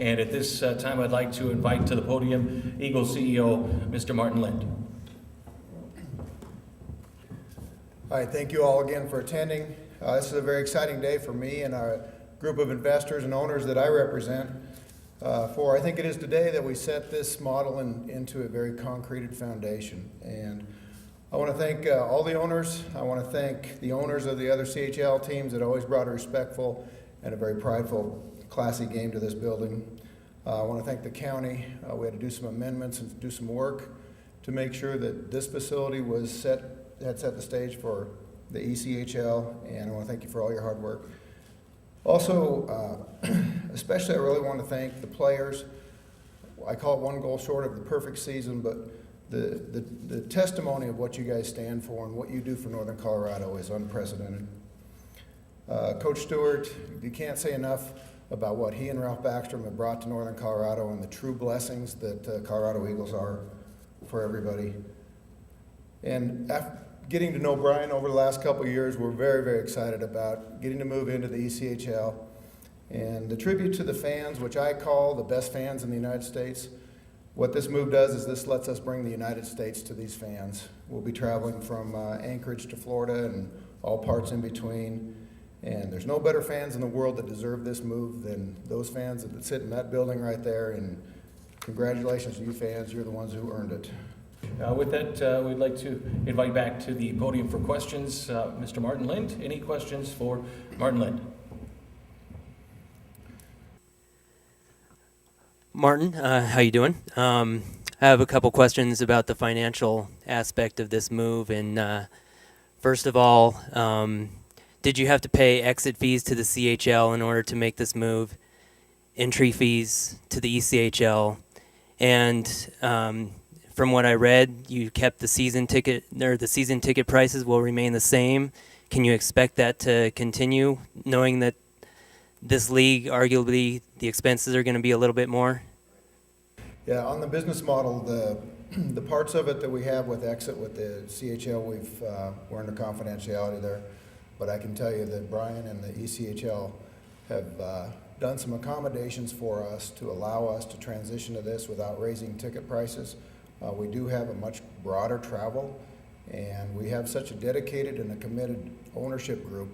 And at this time, I'd like to invite to the podium Eagles CEO, Mr. Martin Lind. All right, thank you all again for attending. This is a very exciting day for me and our group of investors and owners that I represent. I think it is today that we set this model into a very concreted foundation. And I want to thank all the owners. I want to thank the owners of the other CHL teams that always brought a respectful and a very prideful, classy game to this building. I want to thank the county. We had to do some amendments and do some work to make sure that this facility had set the stage for the ECHL, and I want to thank you for all your hard work. Also, especially I really want to thank the players. I call it one goal short of the perfect season, but the testimony of what you guys stand for and what you do for Northern Colorado is unprecedented. Coach Stewart, you can't say enough about what he and Ralph Backstrom have brought to Northern Colorado and the true blessings that Colorado Eagles are for everybody. And after getting to know Brian over the last couple of years, we're very, very excited about getting to move into the ECHL. And the tribute to the fans, which I call the best fans in the United States, what this move does is this lets us bring the United States to these fans. We'll be traveling from Anchorage to Florida and all parts in between. And there's no better fans in the world that deserve this move than those fans that sit in that building right there. And congratulations to you fans, you're the ones who earned it. With that, we'd like to invite back to the podium for questions Mr. Martin Lind. Any questions for Martin Lind? Martin, how you doing? I have a couple questions about the financial aspect of this move. And first of all, did you have to pay exit fees to the CHL in order to make this move? Entry fees to the ECHL? And from what I read, you kept the season ticket, or the season ticket prices will remain the same. Can you expect that to continue, knowing that this league, arguably, the expenses are going to be a little bit more? Yeah, on the business model, the parts of it that we have with exit with the CHL, we're under confidentiality there. But I can tell you that Brian and the ECHL have done some accommodations for us to allow us to transition to this without raising ticket prices. We do have a much broader travel, and we have such a dedicated and a committed ownership group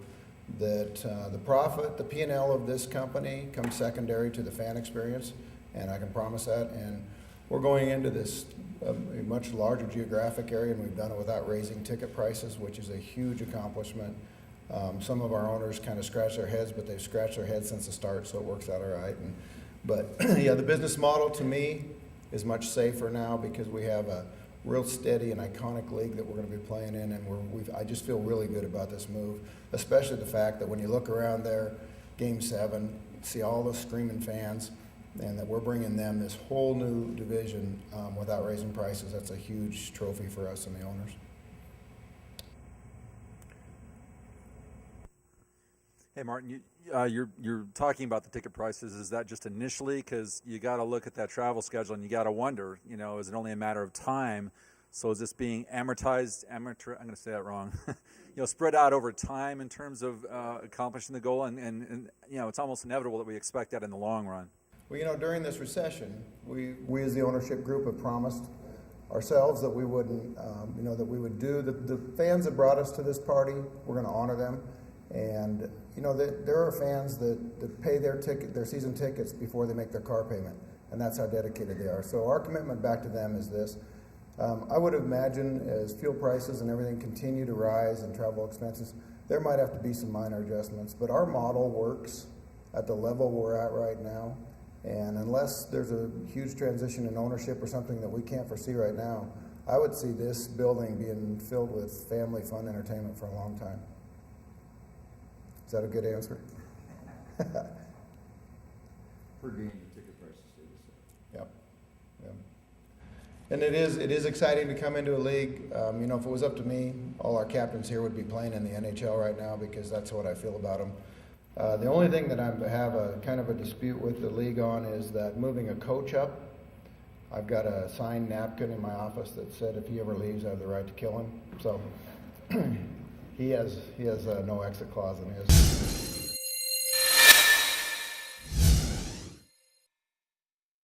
that the profit, the P&L of this company comes secondary to the fan experience, and I can promise that. And we're going into this a much larger geographic area, and we've done it without raising ticket prices, which is a huge accomplishment. Some of our owners kind of scratch their heads, but they've scratched their heads since the start, so it works out all right. But yeah, the business model to me is much safer now because we have a real steady and iconic league that we're going to be playing in, and I just feel really good about this move, especially the fact that when you look around there, Game 7, you see all those screaming fans, and that we're bringing them this whole new division without raising prices. That's a huge trophy for us and the owners. Hey, Martin, you're talking about the ticket prices. Is that just initially? Because you got to look at that travel schedule and you got to wonder, is it only a matter of time? So is this being amortized? I'm going to say that wrong. Spread out over time in terms of accomplishing the goal, and it's almost inevitable that we expect that in the long run. Well, during this recession, we as the ownership group have promised ourselves that we wouldn't, that we would do the fans that brought us to this party. We're going to honor them. And there are fans that pay their season tickets before they make their car payment, and that's how dedicated they are. So our commitment back to them is this. I would imagine as fuel prices and everything continue to rise and travel expenses, there might have to be some minor adjustments, but our model works at the level we're at right now. And unless there's a huge transition in ownership or something that we can't foresee right now, I would see this building being filled with family fun entertainment for a long time. Is that a good answer? Per game, the ticket prices stay the same. Yep. And it is exciting to come into a league. If it was up to me, all our captains here would be playing in the NHL right now because that's what I feel about them. The only thing that I have a kind of a dispute with the league on is that moving a coach up. I've got a signed napkin in my office that said if he ever leaves, I have the right to kill him. So he has no exit clause in his.